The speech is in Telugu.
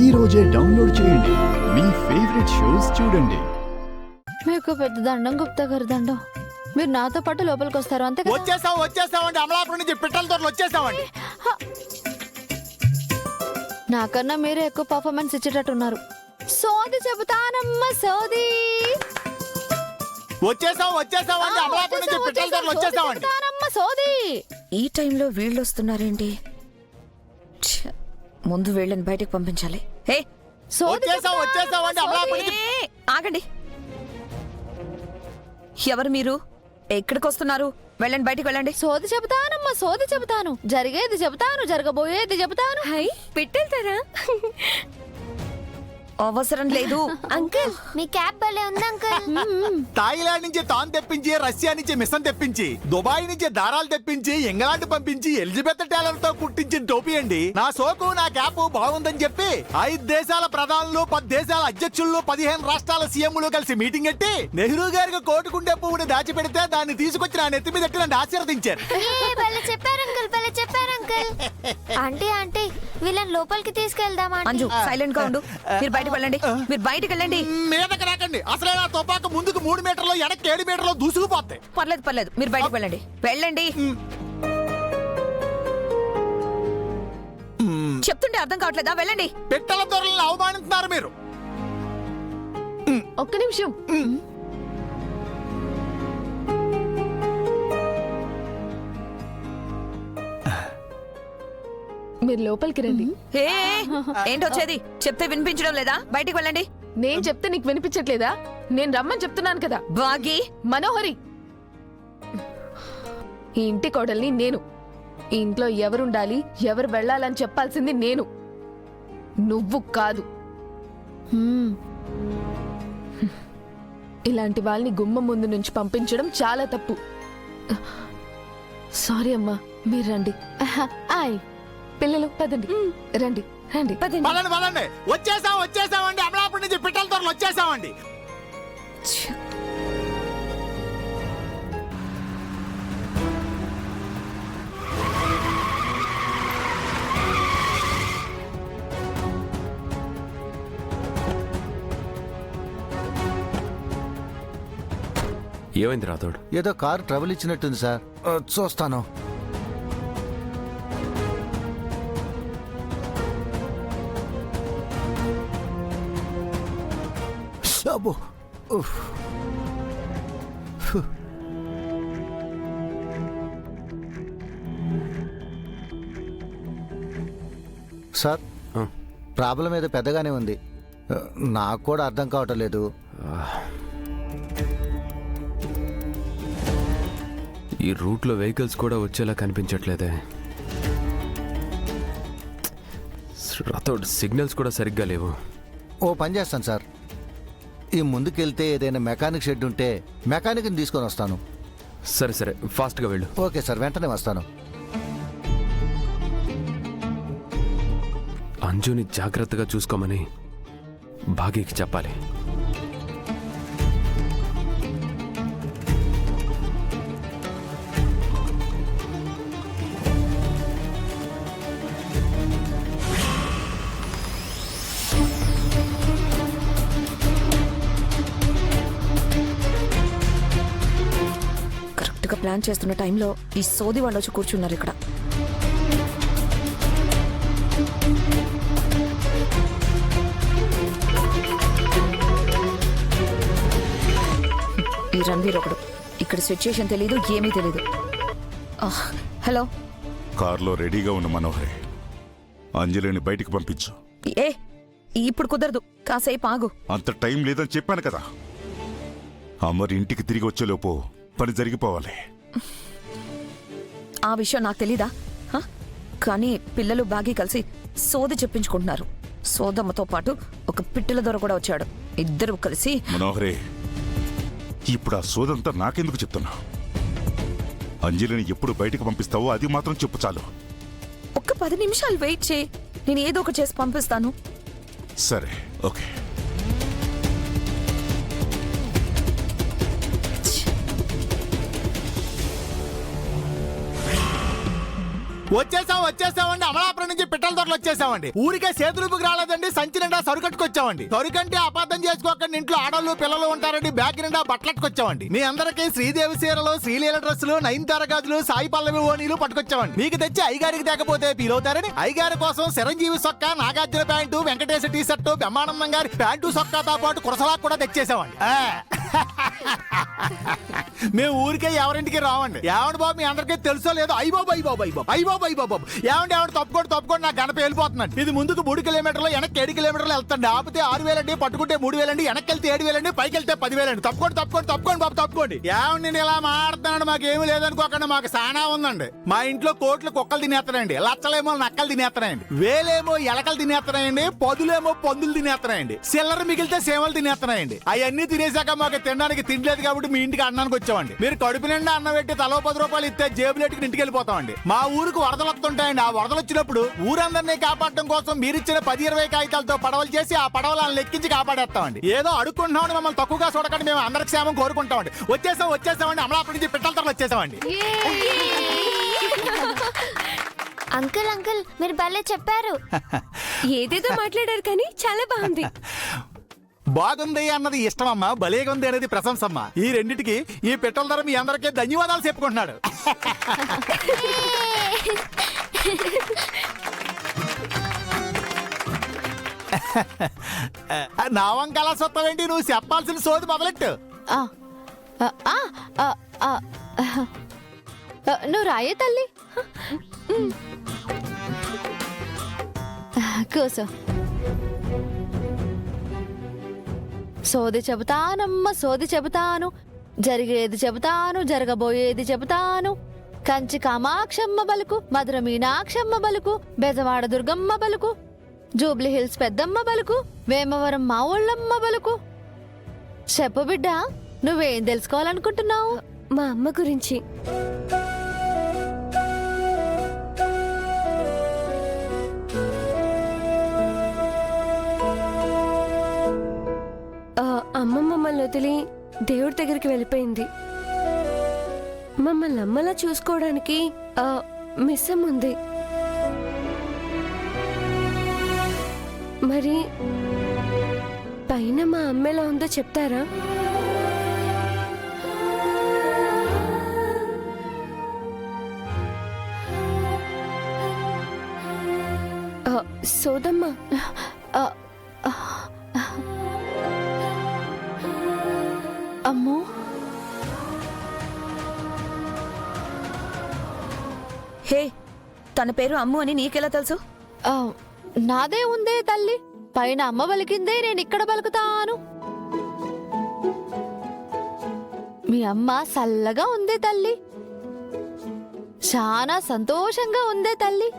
ఈ రోజే డౌన్లోడ్ చేయండి. మీ ఫేవరెట్ షోస్ చూడండి. మీకు పెద్ద దండం గుప్తా గారి దండం. మీరు నాతో పాటు లోపలికి వస్తారు అంతే కదా? వచ్చేసామండి. అమలాపురం నుంచి పిట్టల తోటలు వచ్చేసామండి. నాకన్నా మీరే ఎక్కువ పర్ఫార్మెన్స్ ఇచ్చేటట్టున్నారు. సోది చెబుతానమ్మ సోది. వచ్చేసామండి. అమలాపురం నుంచి పిట్టల తోటలు వచ్చేసామండి. సోది. ఈ టైంలో వీళ్ళు వస్తున్నారేంటి? ముందు వీళ్ళని బయటకు పంపించాలి. హే, వచ్చేసామండి. అమలాపురం నుంచి ఆగండి. ఎవరు మీరు? ఎక్కడికి వస్తున్నారు? వెళ్ళండి, బయటికి వెళ్ళండి. సోది చెబుతానమ్మా సోది చెబుతాను. జరిగేది చెబుతాను, జరగబోయేది చెబుతాను. హై, పెట్టేళ్తారా? అవసరం లేదు. అంకుల్ మీ క్యాప్ భలే ఉంది అంకుల్. థాయిలాండ్ నుంచి తాన్ తెప్పించి, రష్యా నుంచి మిషన్ తెప్పించి, దుబాయ్ నుంచి దారాలు తెప్పించి, ఇంగ్లాండ్ పంపించి, ఎలిజబెత్ టైలర్ తో కుట్టించిన టోపీ అండి. నా సోకు నా క్యాప్ బాగుందని చెప్పి 5 దేశాల ప్రధానులు, 10 దేశాల అధ్యక్షులు, 15 రాష్ట్రాల సీఎంలు కలిసి మీటింగ్ ఎట్టి నెహ్రూ గారికి కోటుకుండే పువ్వుని దాచిపెడితే దాన్ని తీసుకొచ్చి నా నెత్తి మీద నన్ను ఆశీర్వదించారు. చెప్పారు అంకుల్. అంటే వీళ్ళని లోపలికి తీసుకెళ్దామా? అంజు, సైలెంట్ గా ఉండు. మీరు బయటకు వెళ్ళండి. మీరు బయటకు వెళ్ళండి. మీదకి రాకండి. అసలే నా తుపాకు ముందుకు 3 మీటర్లు, వెనక్కి 7 మీటర్లు దూసుకుపోతాయి. పర్లేదు. మీరు బయటకు వెళ్ళండి. వెళ్ళండి. చెప్తుంటే అర్థం కావట్లేదా? వెళ్ళండి. పిట్టల తోటలను అవమానిస్తున్నారు మీరు. ఒక్క నిమిషం. మీరు లోపలికి రండి. ఏంటి వచ్చేది? చెప్తే వినిపించడం లేదా? బయటికి వెళ్ళండి. నేను చెప్తే నీకు వినిపించట్లేదా? నేను రమ్మని చెప్తున్నాను కదా. బాగి, మనోహరి, ఈ ఇంటి కోడల్ని నేను. ఈ ఇంట్లో ఎవరుండాలి, ఎవరు వెళ్ళాలని చెప్పాల్సింది నేను, నువ్వు కాదు. ఇలాంటి వాళ్ళని గుమ్మం ముందు నుంచి పంపించడం చాలా తప్పు. సారీ అమ్మా, మీరు రండి. ఆయ్ పిల్లలు పదండి. రండి. పదండి. వచ్చేసామండి. అమలాపురం నుంచి పిట్టల తోటలు వచ్చేసామండి. ఏమైంది రాథోడ్? ఏదో కారు ట్రబుల్ ఇచ్చినట్టుంది సార్. చూస్తాను. అబ్బో, సార్ ప్రాబ్లం ఏదో పెద్దగానే ఉంది. నాకు కూడా అర్థం కావటం లేదు. ఈ రూట్లో వెహికల్స్ కూడా వచ్చేలా కనిపించట్లేదే. రాథోడ్, సిగ్నల్స్ కూడా సరిగ్గా లేవు. ఓ పని చేస్తాను సార్, ఈ ముందుకెళ్తే ఏదైనా మెకానిక్ షెడ్ ఉంటే మెకానిక్ని తీసుకొని వస్తాను. సరే, ఫాస్ట్గా వెళ్ళు. ఓకే సార్, వెంటనే వస్తాను. అంజుని జాగ్రత్తగా చూసుకోమని భాగ్యకి చెప్పాలి. ప్లాన్ చేస్తున్న టైంలో ఈ సోది వాళ్ళు వచ్చి కూర్చున్నారు ఇక్కడ. ఈ రణ్వీర్ ఒకడు. ఇక్కడ సిచ్యుయేషన్ తెలీదు, ఏమీ తెలీదు. హలో, కార్లో రెడీగా ఉన్న మనోహరి, అంజలిని బయటికి పంపించు. ఇప్పుడు కుదరదు, కాసేపు ఆగు. అంత టైం లేదని చెప్పాను కదా. అమర్ ఇంటికి తిరిగి వచ్చేలోపు పని జరిగిపోవాలి. ఆ విషయం నాకు తెలీదా? కానీ పిల్లలు బాగి కలిసి సోది చెప్పించుకుంటున్నారు. సోదమ్మతో పాటు ఒక పిట్టల దొర కూడా వచ్చాడు. ఇద్దరు కలిసి. మనోహరే, ఇప్పుడు ఆ సోదంతా నాకెందుకు చెప్తున్నా? అంజలిని ఎప్పుడు బయటకు పంపిస్తావో అది మాత్రం చెప్పు చాలు. ఒక్క 10 నిమిషాలు వెయిట్ చేయి, నేను ఏదో ఒకటి చేసి పంపిస్తాను. సరే, ఓకే. వచ్చేసామండి. అమలాపురం నుంచి పిట్టల తోటలు వచ్చేసామండి. ఊరికే చేతులుపుకి రాలేదండి, సంచి నిండా సరుకట్టుకొచ్చామండి. సరుకంటే అపార్థం చేసుకోకండి, ఇంట్లో ఆడవాళ్ళు పిల్లలు ఉంటారండి. బ్యాగ్ నిండా బట్టలట్టుకొచ్చామండి. మీ అందరికీ శ్రీదేవి చీరలు, శ్రీలీల డ్రెస్సులు, నయనతార గాజులు, సాయి పల్లవి ఓనీలు పట్టుకొచ్చామండి. మీకు తెచ్చి అయ్యగారికి తేకపోతే ఫీల్ అవుతారని అయ్యగారి కోసం చిరంజీవి సొక్కా, Nagarjuna pant, Venkatesh T shirt, Brahmanandam గారి ప్యాంటు సొక్కాతో పాటు కురసలా కూడా తెచ్చేసామండి. మేము ఊరికే ఎవరింటికి రావండి. ఏమండి బాబు, మీ అందరికీ తెలుసో లేదో, అయ్యబాబు ఏమండి తప్పుకోండి, నా గణప వెళ్ళిపోతున్నాడు. ఇది ముందుకు 3 కిలోమీటర్లు, వెనక్కి 7 కిలోమీటర్లు వెళ్తాండి. ఆపితే 6,000 అండి, పట్టుకుంటే 3,000 అండి, వెనక్కి వెళ్తే 7,000 అండి, పైకి వెళ్తే 10,000 అండి. తప్పుకోండి బాబు, తప్పుకోండి. ఏమండి నేను ఇలా మాట్లాడుతున్నాను, మాకేమీ లేదనుకోకండి, మాకు సానా ఉందండి. మా ఇంట్లో కోట్లు కుక్కలు తినేస్తున్నాయండి, లచ్చలేమో నక్కలు తినేస్తున్నాయండి, వేలేమో ఎలకలు తినేస్తున్నాయండి, పదులేమో పందులు తినేస్తున్నాయండి, చిల్లర మిగిలితే సేవలు తినేస్తున్నాయండి. అవన్నీ తినేసాక మాకు తినడానికి తినలేదు కాబట్టి మీ ఇంటికి అన్నానికి వచ్చామండి. మీరు కడుపు నిండా అన్నం పెట్టి తలో 10 రూపాయలు ఇస్తే జేబులెట్టుకుని ఇంటికి వెళ్ళిపోతామండి. మా ఊరికి వరదలు వస్తుంటాయండి. ఆ వరదలు వచ్చినప్పుడు ఊరందరినీ కాపాడటం కోసం మీరిచ్చిన 10-20 కాగితాలతో పడవలు చేసి ఆ పడవలను లెక్కించి కాపాడేస్తామండి. ఏదో అడుక్కుంటున్నామని మమ్మల్ని తక్కువగా చూడకండి, మేము అందరికి క్షేమం కోరుకుంటామండి. వచ్చేసామండి. అమలాపురం నుంచి పిట్టల తోటలు వచ్చేసామండి. అంకుల్ మీరు భలే చెప్పారు. ఏదేదో మాట్లాడారు కానీ చాలా బాగుంది. బాగుంది అన్నది ఇష్టమమ్మా, భలేగా ఉంది అనేది ప్రశంసమ్మా. ఈ రెండిటికి ఈ పిట్టల ధర మీ అందరికీ ధన్యవాదాలు చెప్పుకుంటున్నాడు. నా వంకలా సొత్తమేంటి, నువ్వు చెప్పాల్సిన సోది మొదలెట్టు. నువ్వు రాయే తల్లి, కూసో. సోది చెబుతానమ్మ, సోది చెబుతాను, జరిగేది చెబుతాను, జరగబోయేది చెబుతాను. కంచి కామాక్షమ్మ బలుకు, మధుర మీనాక్షమ్మ బలుకు, బెజవాడ దుర్గమ్మ బలుకు, జూబ్లీ హిల్స్ పెద్దమ్మ బలుకు, వేమవరం మా ఊళ్ళమ్మ బలుకు. చెప్పు బిడ్డ, నువ్వేం తెలుసుకోవాలనుకుంటున్నావు? మా అమ్మ గురించి. అమ్మ మమ్మల్ని వదిలి దేవుడి దగ్గరికి వెళ్ళిపోయింది. మమ్మల్ని అమ్మలా చూసుకోవడానికి మిస్సం ఉంది. మరి పైన మా అమ్మ ఎలా ఉందో చెప్తారా? సోదమ్మ, అమ్మో, హే, తన పేరు అమ్ము అని నీకెలా తెలుసు? నాదే ఉందే తల్లి, పైన అమ్మ పలికిందే నేను ఇక్కడ పలుకుతాను. మీ అమ్మ సల్లగా ఉందే తల్లి, చాలా సంతోషంగా ఉందే తల్లి.